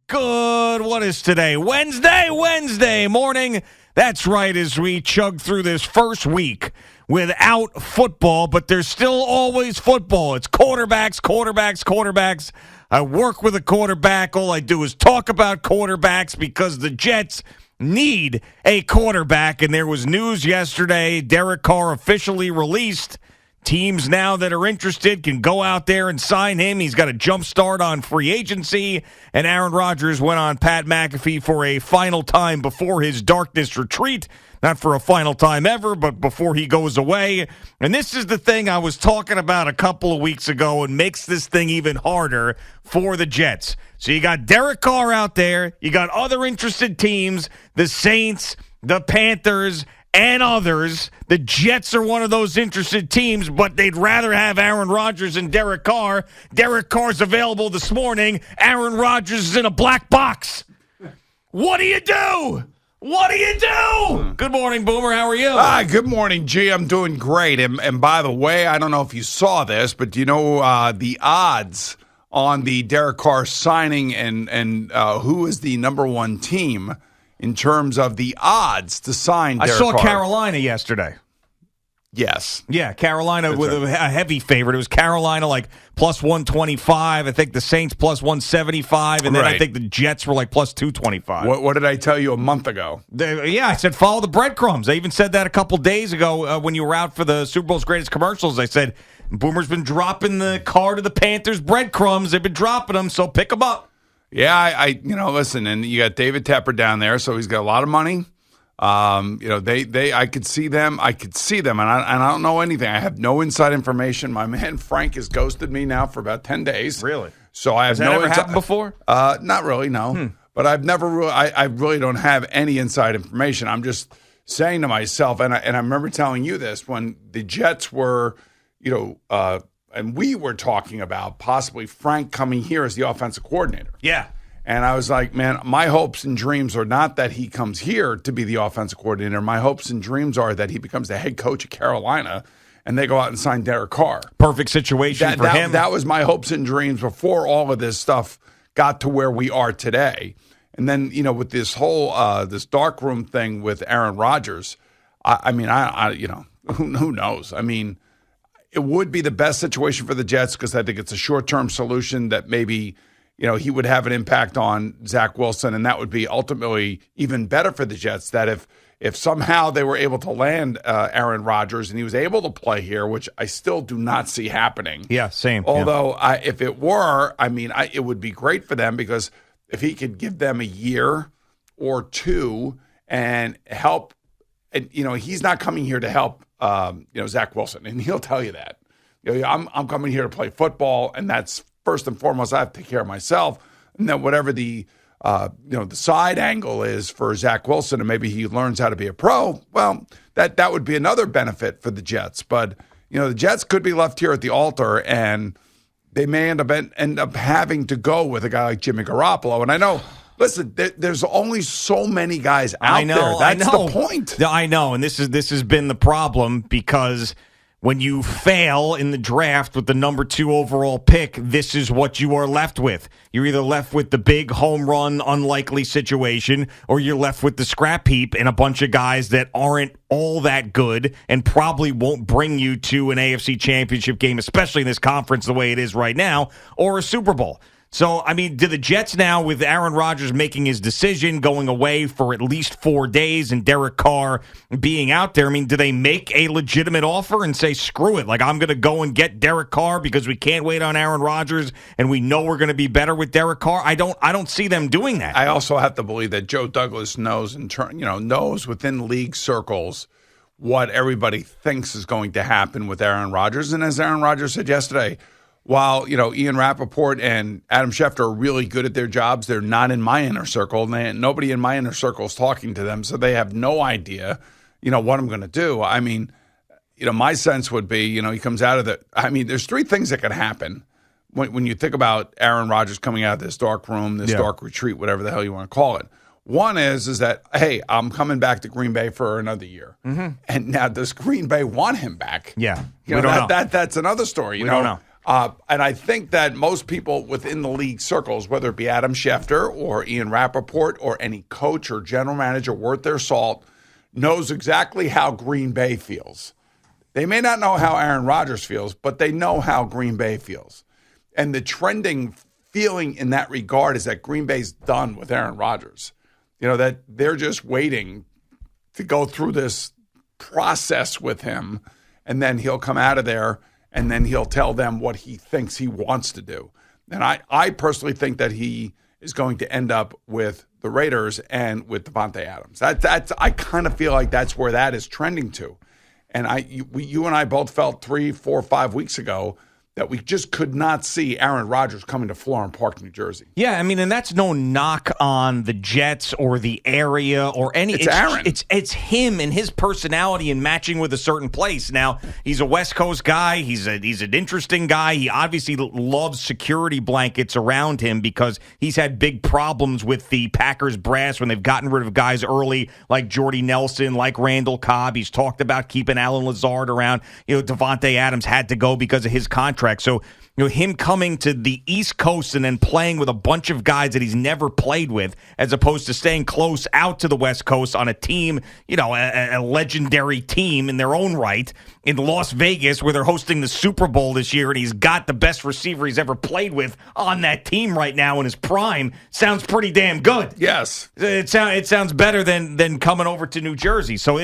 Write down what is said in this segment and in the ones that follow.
Good. What is today? Wednesday morning. That's right, as we chug through this first week without football, but there's still always football. It's quarterbacks. I work with a quarterback. All I do is talk about quarterbacks because the Jets need a quarterback, and there was news yesterday. Derek Carr officially released. Teams now that are interested can go out there and sign him. He's got a jump start on free agency. And Aaron Rodgers went on Pat McAfee for a final time before his darkness retreat. Not for a final time ever, but before he goes away. And this is the thing I was talking about a couple of weeks ago and makes this thing even harder for the Jets. So you got Derek Carr out there. You got other interested teams, the Saints, the Panthers, and others. The Jets are one of those interested teams, but they'd rather have Aaron Rodgers and Derek Carr. Derek Carr's available this morning. Aaron Rodgers is in a black box. What do you do? Good morning, Boomer. How are you? Good morning, G. I'm doing great. And by the way, I don't know if you saw this, but do you know the odds on the Derek Carr signing and who is the number one team in terms of the odds to sign Derek Carr? I saw Carolina yesterday. Yes. Yeah, Carolina with a heavy favorite. It was Carolina like plus 125. I think the Saints plus 175. And then I think the Jets were like plus 225. What did I tell you a month ago? I said follow the breadcrumbs. I even said that a couple days ago when you were out for the Super Bowl's greatest commercials. I said Boomer's been dropping the Carr to the Panthers breadcrumbs. They've been dropping them, so pick them up. Yeah, listen, and you got David Tepper down there, so he's got a lot of money. I could see them, and I don't know anything. I have no inside information. My man Frank has ghosted me now for about 10 days. Really? So I have Has that ever happened before? Not really, no. But I've never really, I really don't have any inside information. I'm just saying to myself, and I remember telling you this when the Jets were, and we were talking about possibly Frank coming here as the offensive coordinator. Yeah. And I was like, man, my hopes and dreams are not that he comes here to be the offensive coordinator. My hopes and dreams are that he becomes the head coach of Carolina and they go out and sign Derek Carr. Perfect situation for him. That was my hopes and dreams before all of this stuff got to where we are today. And then, with this whole this dark room thing with Aaron Rodgers, who knows? I mean, it would be the best situation for the Jets because I think it's a short-term solution that maybe – he would have an impact on Zach Wilson, and that would be ultimately even better for the Jets, that if somehow they were able to land Aaron Rodgers and he was able to play here, which I still do not see happening. Yeah, same. Although if it were, it would be great for them because if he could give them a year or two and help, and he's not coming here to help Zach Wilson, and he'll tell you that. I'm coming here to play football, and that's first and foremost, I have to take care of myself. And then whatever the side angle is for Zach Wilson, and maybe he learns how to be a pro, well, that would be another benefit for the Jets. But, the Jets could be left here at the altar, and they may end up having to go with a guy like Jimmy Garoppolo. And I know, listen, there's only so many guys out there. That's the point. I know, and this has been the problem because – when you fail in the draft with the number 2 overall pick, this is what you are left with. You're either left with the big home run, unlikely situation, or you're left with the scrap heap and a bunch of guys that aren't all that good and probably won't bring you to an AFC championship game, especially in this conference the way it is right now, or a Super Bowl. So, do the Jets now, with Aaron Rodgers making his decision, going away for at least 4 days, and Derek Carr being out there, do they make a legitimate offer and say, screw it, like I'm going to go and get Derek Carr because we can't wait on Aaron Rodgers and we know we're going to be better with Derek Carr? I don't see them doing that. I also have to believe that Joe Douglas knows knows within league circles what everybody thinks is going to happen with Aaron Rodgers. And as Aaron Rodgers said yesterday, while, Ian Rappaport and Adam Schefter are really good at their jobs, they're not in my inner circle. And nobody in my inner circle is talking to them, so they have no idea, what I'm going to do. My sense would be, he comes out of there's 3 things that could happen when you think about Aaron Rodgers coming out of this dark room, this dark retreat, whatever the hell you want to call it. One is that, hey, I'm coming back to Green Bay for another year. Mm-hmm. And now, does Green Bay want him back? Yeah. We don't know. That's another story. We don't know. And I think that most people within the league circles, whether it be Adam Schefter or Ian Rappaport or any coach or general manager worth their salt, knows exactly how Green Bay feels. They may not know how Aaron Rodgers feels, but they know how Green Bay feels. And the trending feeling in that regard is that Green Bay's done with Aaron Rodgers. That they're just waiting to go through this process with him, and then he'll come out of there, and then he'll tell them what he thinks he wants to do. And I personally think that he is going to end up with the Raiders and with Davante Adams. I kind of feel like that's where that is trending to. And you and I both felt 3, 4, 5 weeks ago that we just could not see Aaron Rodgers coming to Florham Park, New Jersey. Yeah, I mean, and that's no knock on the Jets or the area or any. It's Aaron. It's him and his personality and matching with a certain place. Now, he's a West Coast guy. He's an interesting guy. He obviously loves security blankets around him because he's had big problems with the Packers brass when they've gotten rid of guys early like Jordy Nelson, like Randall Cobb. He's talked about keeping Alan Lazard around. Davante Adams had to go because of his contract. So, him coming to the East Coast and then playing with a bunch of guys that he's never played with, as opposed to staying close out to the West Coast on a team, a legendary team in their own right in Las Vegas, where they're hosting the Super Bowl this year, and he's got the best receiver he's ever played with on that team right now in his prime. Sounds pretty damn good. Yes. It sounds better than coming over to New Jersey. So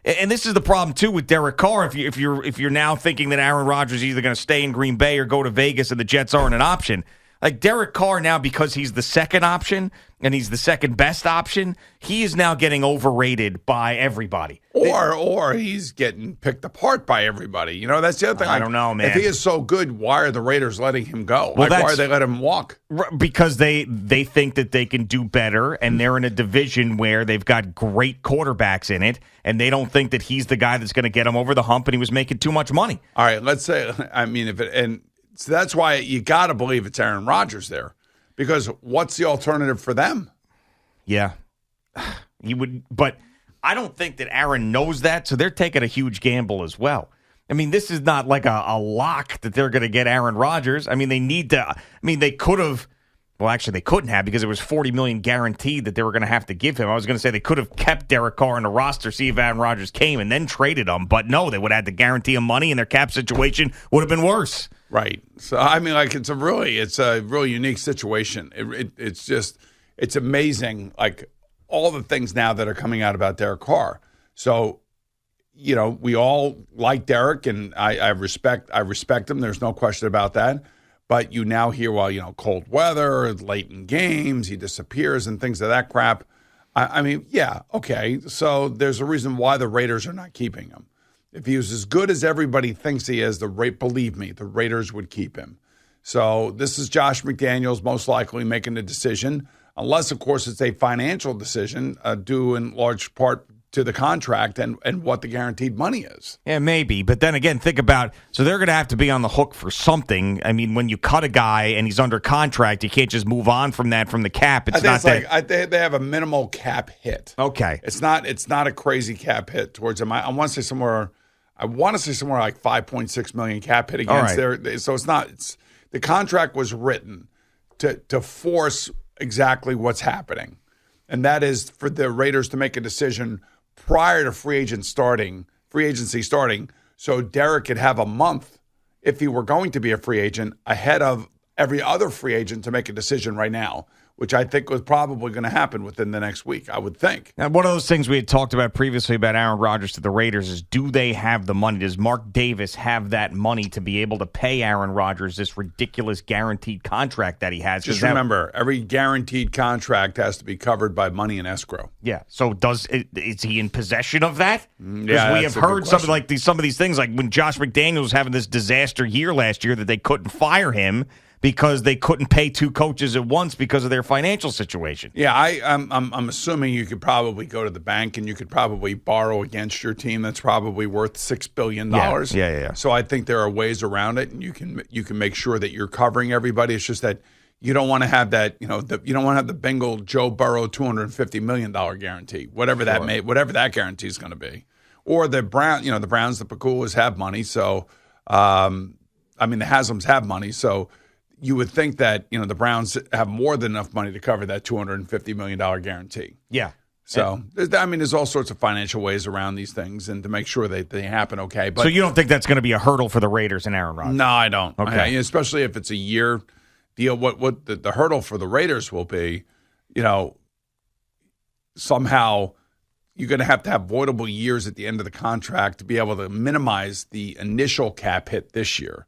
and this is the problem too with Derek Carr. If you're now thinking that Aaron Rodgers is either going to stay in Green Bay or go to Vegas and the Jets aren't an option, like Derek Carr now, because he's the second option and he's the second best option, he is now getting overrated by everybody. Or he's getting picked apart by everybody. That's the other thing. I don't know, man. If he is so good, why are the Raiders letting him go? Well, why are they letting him walk? Because they think that they can do better, and they're in a division where they've got great quarterbacks in it, and they don't think that he's the guy that's going to get him over the hump, and he was making too much money. All right, let's say, so that's why you got to believe it's Aaron Rodgers there, because what's the alternative for them? Yeah, he would, but I don't think that Aaron knows that, so they're taking a huge gamble as well. I mean, this is not like a lock that they're going to get Aaron Rodgers. I mean, they need to. I mean, they could have. Well, actually, they couldn't have because it was $40 million guaranteed that they were going to have to give him. I was going to say they could have kept Derek Carr on the roster, see if Aaron Rodgers came, and then traded him. But no, they would have had to guarantee him money, and their cap situation would have been worse. Right. So I mean, like it's a really unique situation. It's amazing. Like all the things now that are coming out about Derek Carr. So, we all like Derek, and I respect him. There's no question about that. But you now hear, cold weather, late in games, he disappears and things of that crap. I mean, yeah, okay. So there's a reason why the Raiders are not keeping him. If he was as good as everybody thinks he is, believe me, the Raiders would keep him. So this is Josh McDaniels most likely making the decision, unless, of course, it's a financial decision due in large part to the contract and what the guaranteed money is. Yeah, maybe. But then again, think about, so they're going to have to be on the hook for something. I mean, when you cut a guy and he's under contract, you can't just move on from the cap. It's not that. They have a minimal cap hit. Okay. It's not a crazy cap hit towards him. I want to say somewhere like 5.6 million cap hit against there. So it's the contract was written to force exactly what's happening. And that is for the Raiders to make a decision prior to free agency starting, so Derek could have a month, if he were going to be a free agent, ahead of every other free agent to make a decision right now, which I think was probably going to happen within the next week, I would think. Now, one of those things we had talked about previously about Aaron Rodgers to the Raiders is, do they have the money? Does Mark Davis have that money to be able to pay Aaron Rodgers this ridiculous guaranteed contract that he has? Just remember, every guaranteed contract has to be covered by money in escrow. Yeah. So is he in possession of that? Yeah, we have heard some of these things, like when Josh McDaniels was having this disaster year last year that they couldn't fire him because they couldn't pay two coaches at once because of their financial situation. Yeah, I'm assuming you could probably go to the bank and you could probably borrow against your team that's probably worth $6 billion. Yeah. So I think there are ways around it, and you can make sure that you're covering everybody. It's just that you don't want to have that, you don't want to have the Bengal Joe Burrow $250 million guarantee, whatever that guarantee is going to be, or the Browns, the Paculas have money, so. I mean, the Haslams have money, so you would think that, the Browns have more than enough money to cover that $250 million guarantee. Yeah. So, there's all sorts of financial ways around these things and to make sure that they happen okay. But so you don't think that's going to be a hurdle for the Raiders and Aaron Rodgers? No, I don't. Okay. Especially if it's a year deal. What the hurdle for the Raiders will be, somehow you're going to have voidable years at the end of the contract to be able to minimize the initial cap hit this year.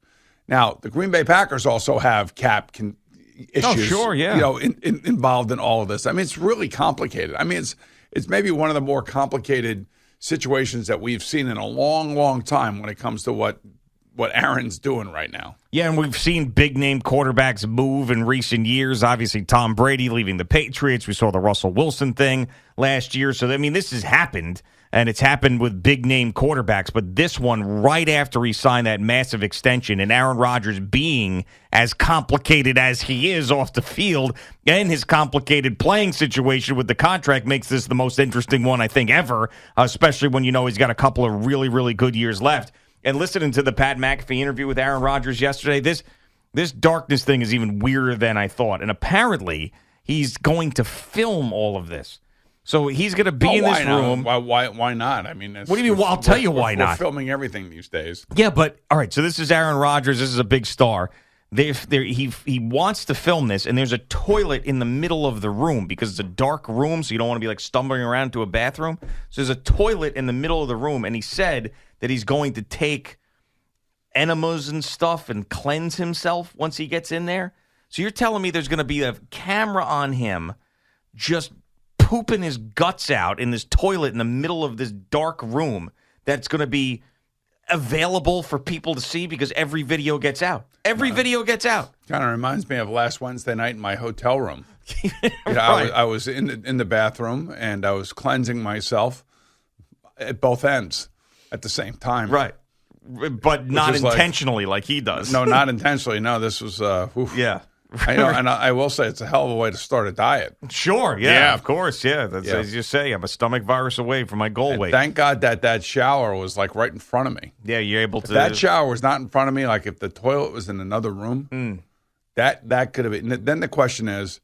Now, the Green Bay Packers also have cap issues. Oh, sure, yeah. Involved in all of this. I mean, it's really complicated. I mean, it's maybe one of the more complicated situations that we've seen in a long, long time when it comes to what Aaron's doing right now. Yeah, and we've seen big-name quarterbacks move in recent years. Obviously, Tom Brady leaving the Patriots. We saw the Russell Wilson thing last year. So, I mean, this has happened, and it's happened with big-name quarterbacks. But this one, right after he signed that massive extension, and Aaron Rodgers being as complicated as he is off the field, and his complicated playing situation with the contract makes this the most interesting one, I think, ever, especially when he's got a couple of really, really good years left. And listening to the Pat McAfee interview with Aaron Rodgers yesterday, this darkness thing is even weirder than I thought. And apparently, he's going to film all of this. So he's going to be in this room. Why not? I mean, what do you mean? Well, I'll tell you why not. We're filming everything these days. Yeah, but all right. So this is Aaron Rodgers. This is a big star. He wants to film this, and there's a toilet in the middle of the room because it's a dark room, so you don't want to be like stumbling around to a bathroom. So there's a toilet in the middle of the room, and he said that he's going to take enemas and stuff and cleanse himself once he gets in there. So you're telling me there's going to be a camera on him just pooping his guts out in this toilet in the middle of this dark room that's going to be available for people to see because every video gets out. Every video gets out. Kind of reminds me of last Wednesday night in my hotel room. Right. I was in the bathroom and I was cleansing myself at both ends at the same time. Right. But not intentionally like he does. No, not intentionally. No, this was yeah. I know, and I will say it's a hell of a way to start a diet. Sure, yeah. Of course, yeah. That's as you say, I'm a stomach virus away from my goal weight. Thank God that shower was like right in front of me. Yeah, you're able to. If that shower was not in front of me, like if the toilet was in another room, that could have been. Then the question is,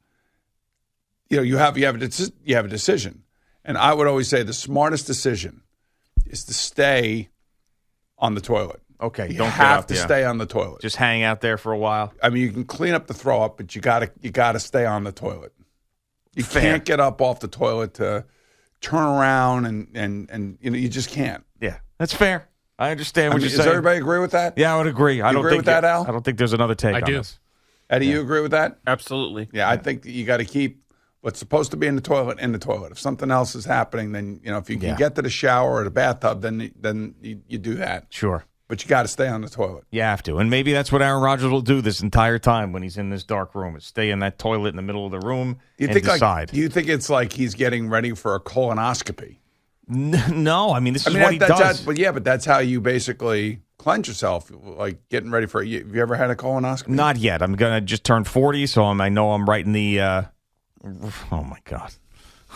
you have a decision, and I would always say the smartest decision is to stay on the toilet. Okay, you have to stay on the toilet. Just hang out there for a while. I mean, you can clean up the throw up, but you gotta stay on the toilet. You can't get up off the toilet to turn around and you just can't. Yeah, that's fair. I understand what you're saying. Does everybody agree with that? Yeah, I would agree. I don't agree think with that, Al? I don't think there's another take on do. this. Eddie, you agree with that? Absolutely. Yeah, I think that you got to keep what's supposed to be in the toilet in the toilet. If something else is happening, then if you can get to the shower or the bathtub, then you do that. Sure. But you got to stay on the toilet. You have to. And maybe that's what Aaron Rodgers will do this entire time when he's in this dark room, is stay in that toilet in the middle of the room and decide. Do you think it's like he's getting ready for a colonoscopy? No. I mean, this is what he does. But that's how you basically cleanse yourself, like getting ready for it. Have you ever had a colonoscopy? Not yet. I'm going to just turn 40, so I know I'm right in the oh, my God.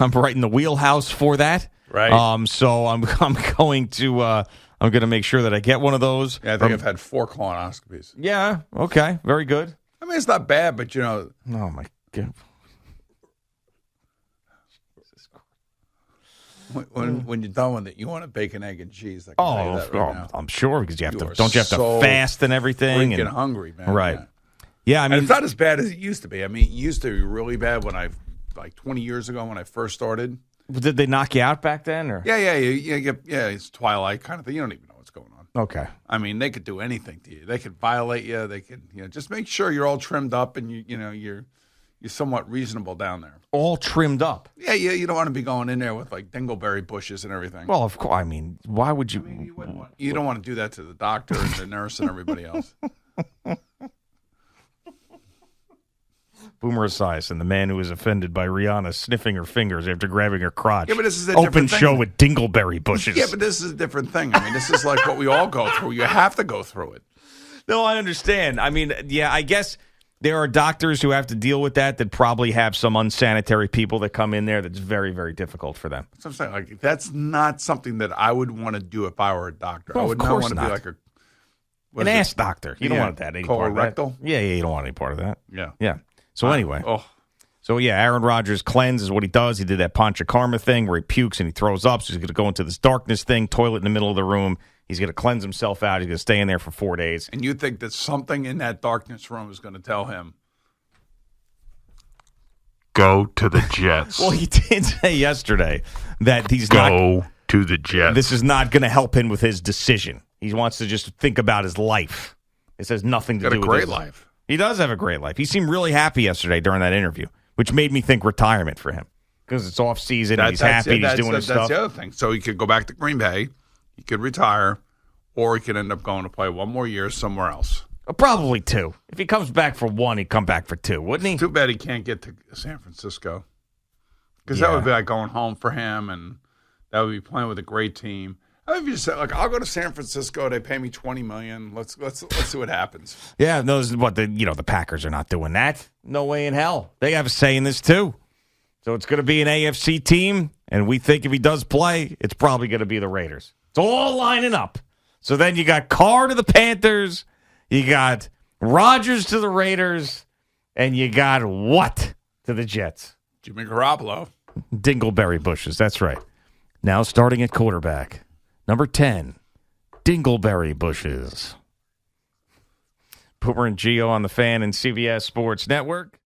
I'm right in the wheelhouse for that. Right. So I'm going to... I'm going to make sure that I get one of those. Yeah, I think I've had 4 colonoscopies. Yeah, okay. Very good. I mean, it's not bad, but Oh, my God. When you're done with it, you want a bacon, egg, and cheese. I can tell you that right now. I'm sure, because you have You to. Don't you have to fast and everything? Freaking hungry, man. Right. Yeah, I mean, and it's not as bad as it used to be. I mean, it used to be really bad when like 20 years ago when I first started. Did they knock you out back then? Or Yeah. It's Twilight kind of thing. You don't even know what's going on. Okay. I mean, they could do anything to you. They could violate you. They could, just make sure you're all trimmed up and you're somewhat reasonable down there. All trimmed up. Yeah. You don't want to be going in there with like dingleberry bushes and everything. Well, of course. I mean, why would you? You don't want to do that to the doctor and the nurse and everybody else. Boomer Esiason, the man who was offended by Rihanna sniffing her fingers after grabbing her crotch. Yeah, but this is a open different thing. show with dingleberry bushes. Yeah, but this is a different thing. I mean, this is like what we all go through. You have to go through it. No, I understand. I mean, yeah, I guess there are doctors who have to deal with that probably have some unsanitary people that come in there that's very, very difficult for them. That's what I'm saying. Like, that's not something that I would want to do if I were a doctor. Well, I would not want to be like An ass doctor. You don't want that. Any part of that. Colorectal? Yeah, you don't want any part of that. Yeah. Yeah. So anyway. Oh. So, yeah, Aaron Rodgers cleanses what he does. He did that Panchakarma thing where he pukes and he throws up. So he's going to go into this darkness thing, toilet in the middle of the room. He's going to cleanse himself out. He's going to stay in there for 4 days. And you think that something in that darkness room is going to tell him, go to the Jets. Well, he did say yesterday that he's go to the Jets. This is not going to help him with his decision. He wants to just think about his life. It has nothing to do with a great life. He does have a great life. He seemed really happy yesterday during that interview, which made me think retirement for him because it's off season and he's happy and he's doing his stuff. That's the other thing. So he could go back to Green Bay, he could retire, or he could end up going to play one more year somewhere else. Probably 2. If he comes back for 1, he'd come back for 2, wouldn't he? Too bad he can't get to San Francisco because that would be like going home for him, and that would be playing with a great team. I mean, if you said, like, I'll go to San Francisco, they pay me $20 million. Let's see what happens. Yeah, the Packers are not doing that. No way in hell. They have a say in this too. So it's going to be an AFC team, and we think if he does play, it's probably going to be the Raiders. It's all lining up. So then you got Carr to the Panthers, you got Rodgers to the Raiders, and you got what to the Jets? Jimmy Garoppolo. Dingleberry bushes, that's right. Now starting at quarterback. Number 10, Dingleberry bushes. Boomer and Gio on the Fan and CBS Sports Network.